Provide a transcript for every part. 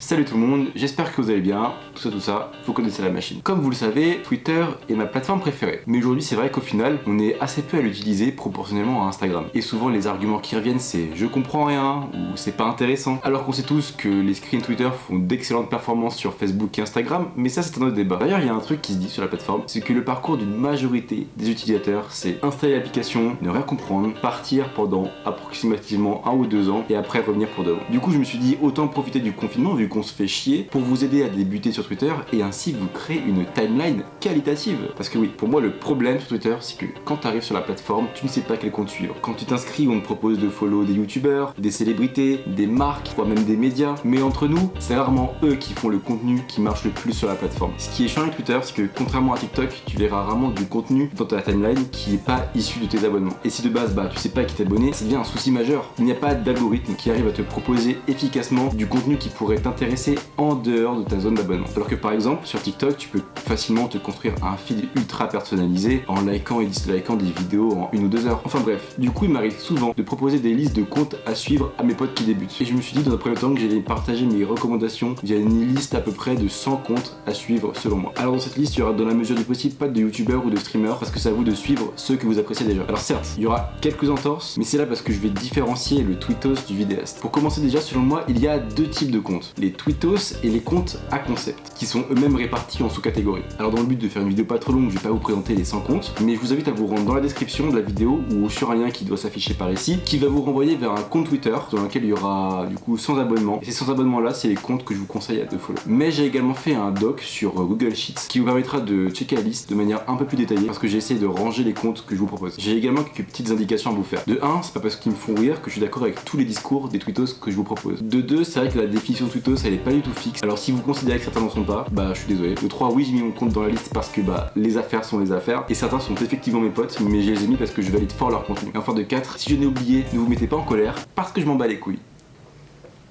Salut tout le monde, j'espère que vous allez bien, tout ça, vous connaissez la machine. Comme vous le savez, Twitter est ma plateforme préférée. Mais aujourd'hui c'est vrai qu'au final, on est assez peu à l'utiliser proportionnellement à Instagram. Et souvent les arguments qui reviennent c'est je comprends rien ou c'est pas intéressant. Alors qu'on sait tous que les screens Twitter font d'excellentes performances sur Facebook et Instagram, mais ça c'est un autre débat. D'ailleurs il y a un truc qui se dit sur la plateforme, c'est que le parcours d'une majorité des utilisateurs c'est installer l'application, ne rien comprendre, partir pendant approximativement 1 ou 2 ans et après revenir pour de bon. Du coup je me suis dit autant profiter du confinement vu qu'on se fait chier pour vous aider à débuter sur Twitter et ainsi vous créer une timeline qualitative. Parce que oui, pour moi le problème sur Twitter c'est que quand tu arrives sur la plateforme, tu ne sais pas quel compte suivre. Quand tu t'inscris, on te propose de follow des youtubeurs, des célébrités, des marques, voire même des médias. Mais entre nous, c'est rarement eux qui font le contenu qui marche le plus sur la plateforme. Ce qui est chiant avec Twitter, c'est que contrairement à TikTok, tu verras rarement du contenu dans ta timeline qui est pas issu de tes abonnements. Et si de base, tu sais pas à qui t'abonner, ça devient un souci majeur. Il n'y a pas d'algorithme qui arrive à te proposer efficacement du contenu qui pourrait t'intéresser en dehors de ta zone d'abonnement. Alors que par exemple, sur TikTok, tu peux facilement te construire un feed ultra personnalisé en likant et dislikant des vidéos en 1 ou 2 heures. Enfin bref, du coup il m'arrive souvent de proposer des listes de comptes à suivre à mes potes qui débutent. Et je me suis dit dans un premier temps que j'allais partager mes recommandations via une liste à peu près de 100 comptes à suivre selon moi. Alors dans cette liste, il y aura dans la mesure du possible pas de youtubeurs ou de streamers parce que c'est à vous de suivre ceux que vous appréciez déjà. Alors certes, il y aura quelques entorses, mais c'est là parce que je vais différencier le tweetos du vidéaste. Pour commencer déjà, selon moi, il y a 2 types de comptes. Les tweetos et les comptes à concept, qui sont eux-mêmes répartis en sous-catégories. Alors dans le but de faire une vidéo pas trop longue, je vais pas vous présenter les 100 comptes, mais je vous invite à vous rendre dans la description de la vidéo ou sur un lien qui doit s'afficher par ici, qui va vous renvoyer vers un compte Twitter dans lequel il y aura du coup 100 abonnements. Et ces 100 abonnements là, c'est les comptes que je vous conseille de follow. Mais j'ai également fait un doc sur Google Sheets qui vous permettra de checker la liste de manière un peu plus détaillée parce que j'ai essayé de ranger les comptes que je vous propose. J'ai également quelques petites indications à vous faire. De 1, c'est pas parce qu'ils me font rire que je suis d'accord avec tous les discours des tweetos que je vous propose. De 2, c'est vrai que la définition de tweetos elle est pas du tout fixe. Alors si vous considérez que certains n'en sont pas, je suis désolé. De 3, oui j'ai mis mon compte dans la liste parce que les affaires sont les affaires et certains sont effectivement mes potes, mais je les ai mis parce que je valide fort leur contenu. Et enfin de 4, si je n'ai oublié, ne vous mettez pas en colère parce que je m'en bats les couilles.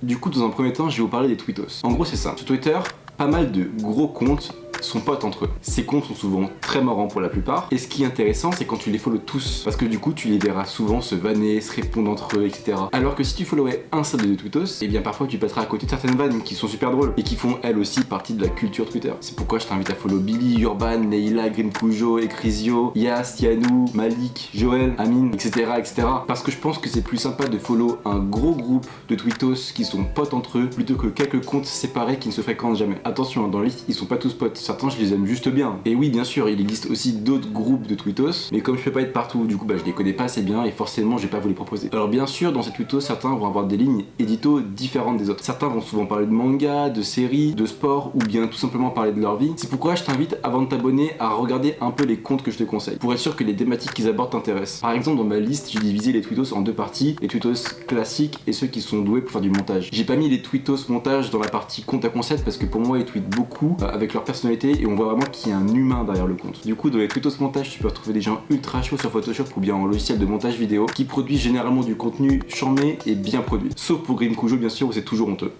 Du coup dans un premier temps je vais vous parler des tweetos. En gros c'est ça, sur Twitter, pas mal de gros comptes sont potes entre eux. Ces comptes sont souvent très marrants pour la plupart. Et ce qui est intéressant, c'est quand tu les follow tous. Parce que du coup, tu les verras souvent se vanner, se répondre entre eux, etc. Alors que si tu followais un seul de tweetos, et bien parfois tu passeras à côté de certaines vannes qui sont super drôles et qui font elles aussi partie de la culture Twitter. C'est pourquoi je t'invite à follow Billy, Urban, Neila, Green Pujo, Ecrisio, Yas, Yanou, Malik, Joël, Amine, etc., etc. Parce que je pense que c'est plus sympa de follow un gros groupe de tweetos qui sont potes entre eux plutôt que quelques comptes séparés qui ne se fréquentent jamais. Attention, dans la liste, ils sont pas tous potes. Certains je les aime juste bien. Et oui bien sûr il existe aussi d'autres groupes de tweetos, mais comme je peux pas être partout, du coup je les connais pas assez bien et forcément je vais pas vous les proposer. Alors bien sûr dans ces tweetos certains vont avoir des lignes édito différentes des autres. Certains vont souvent parler de manga, de séries, de sport ou bien tout simplement parler de leur vie. C'est pourquoi je t'invite avant de t'abonner à regarder un peu les comptes que je te conseille, pour être sûr que les thématiques qu'ils abordent t'intéressent. Par exemple dans ma liste j'ai divisé les tweetos en 2 parties, les tweetos classiques et ceux qui sont doués pour faire du montage. J'ai pas mis les tweetos montage dans la partie compte à concept parce que pour moi ils tweetent beaucoup avec leur personnalité et on voit vraiment qu'il y a un humain derrière le compte. Du coup dans les tweetos montage tu peux retrouver des gens ultra chauds sur Photoshop ou bien en logiciel de montage vidéo qui produisent généralement du contenu charmé et bien produit. Sauf pour Green Kujo bien sûr où c'est toujours honteux.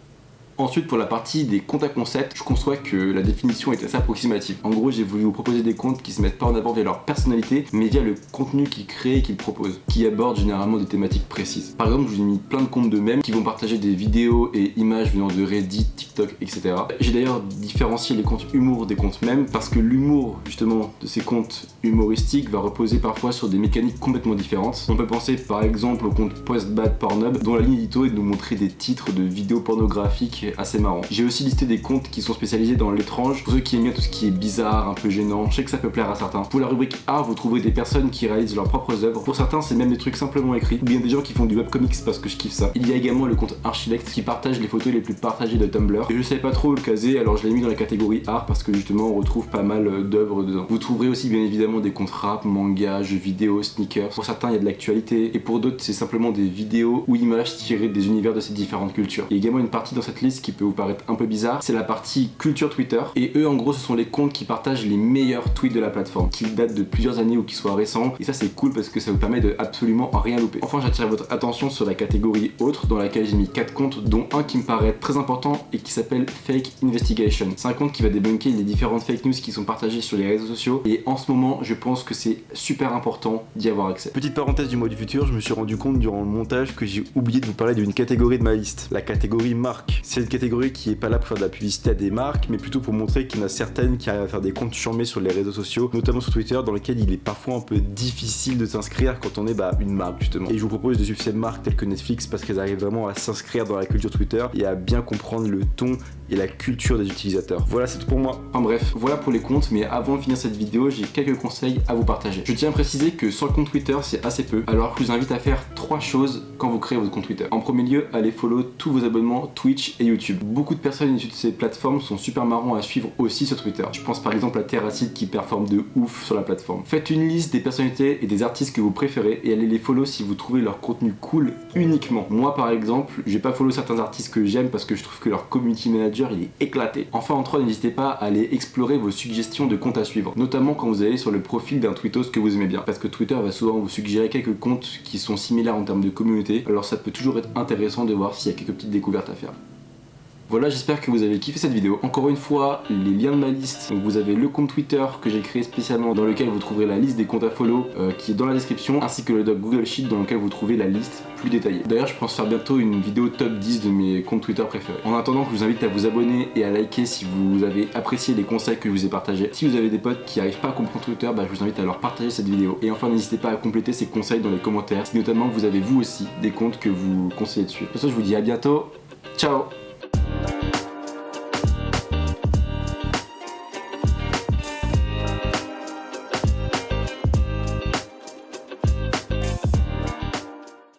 Ensuite pour la partie des comptes à concept, je conçois que la définition est assez approximative. En gros j'ai voulu vous proposer des comptes qui se mettent pas en avant via leur personnalité, mais via le contenu qu'ils créent et qu'ils proposent, qui abordent généralement des thématiques précises. Par exemple je vous ai mis plein de comptes de mèmes qui vont partager des vidéos et images venant de Reddit, TikTok, etc. J'ai d'ailleurs différencié les comptes humour des comptes mèmes parce que l'humour justement de ces comptes humoristiques va reposer parfois sur des mécaniques complètement différentes. On peut penser par exemple au compte Postbad Pornhub dont la ligne édito est de nous montrer des titres de vidéos pornographiques assez marrant. J'ai aussi listé des comptes qui sont spécialisés dans l'étrange, pour ceux qui aiment bien tout ce qui est bizarre, un peu gênant, je sais que ça peut plaire à certains. Pour la rubrique A, vous trouverez des personnes qui réalisent leurs propres œuvres, pour certains c'est même des trucs simplement écrits, ou bien des gens qui font du webcomics parce que je kiffe ça. Il y a également le compte Archilect qui partage les photos les plus partagées de Tumblr, et je savais pas trop le caser alors je l'ai mis dans la catégorie art parce que justement on retrouve pas mal d'œuvres dedans. Vous trouverez aussi bien évidemment des comptes rap, manga, jeux vidéo, sneakers, pour certains il y a de l'actualité, et pour d'autres c'est simplement des vidéos ou images tirées des univers de ces différentes cultures. Il y a également une partie dans cette liste qui peut vous paraître un peu bizarre, c'est la partie culture Twitter, et eux en gros ce sont les comptes qui partagent les meilleurs tweets de la plateforme, qu'ils datent de plusieurs années ou qui soient récents, et ça c'est cool parce que ça vous permet de absolument rien louper. Enfin j'attire votre attention sur la catégorie autre dans laquelle j'ai mis 4 comptes, dont un qui me paraît très important et qui s'appelle Fake Investigation. C'est un compte qui va débunker les différentes fake news qui sont partagées sur les réseaux sociaux, et en ce moment je pense que c'est super important d'y avoir accès. Petite parenthèse du mois du futur, je me suis rendu compte durant le montage que j'ai oublié de vous parler d'une catégorie de ma liste, la catégorie marque. Cette cette catégorie qui est pas là pour faire de la publicité à des marques, mais plutôt pour montrer qu'il y en a certaines qui arrivent à faire des comptes charmés sur les réseaux sociaux, notamment sur Twitter, dans lesquels il est parfois un peu difficile de s'inscrire quand on est une marque justement. Et je vous propose de suivre ces marques telles que Netflix parce qu'elles arrivent vraiment à s'inscrire dans la culture Twitter et à bien comprendre le ton et la culture des utilisateurs. Voilà, c'est tout pour moi. Enfin bref, voilà pour les comptes, mais avant de finir cette vidéo, j'ai quelques conseils à vous partager. Je tiens à préciser que sur le compte Twitter, c'est assez peu, alors je vous invite à faire 3 choses quand vous créez votre compte Twitter. En premier lieu, allez follow tous vos abonnements Twitch et YouTube. Beaucoup de personnes issues de ces plateformes sont super marrants à suivre aussi sur Twitter. Je pense par exemple à Terracid qui performe de ouf sur la plateforme. Faites une liste des personnalités et des artistes que vous préférez et allez les follow si vous trouvez leur contenu cool uniquement. Moi par exemple, je vais pas follow certains artistes que j'aime parce que je trouve que leur community manager il est éclaté. Enfin en 3, n'hésitez pas à aller explorer vos suggestions de comptes à suivre, notamment quand vous allez sur le profil d'un tweetos que vous aimez bien, parce que Twitter va souvent vous suggérer quelques comptes qui sont similaires en termes de communauté, alors ça peut toujours être intéressant de voir s'il y a quelques petites découvertes à faire. Voilà, j'espère que vous avez kiffé cette vidéo. Encore une fois, les liens de ma liste, donc vous avez le compte Twitter que j'ai créé spécialement dans lequel vous trouverez la liste des comptes à follow qui est dans la description, ainsi que le doc Google Sheet dans lequel vous trouvez la liste plus détaillée. D'ailleurs, je pense faire bientôt une vidéo top 10 de mes comptes Twitter préférés. En attendant, je vous invite à vous abonner et à liker si vous avez apprécié les conseils que je vous ai partagés. Si vous avez des potes qui n'arrivent pas à comprendre Twitter, je vous invite à leur partager cette vidéo. Et enfin, n'hésitez pas à compléter ces conseils dans les commentaires, si notamment vous avez vous aussi des comptes que vous conseillez de suivre. Pour ça, je vous dis à bientôt. Ciao!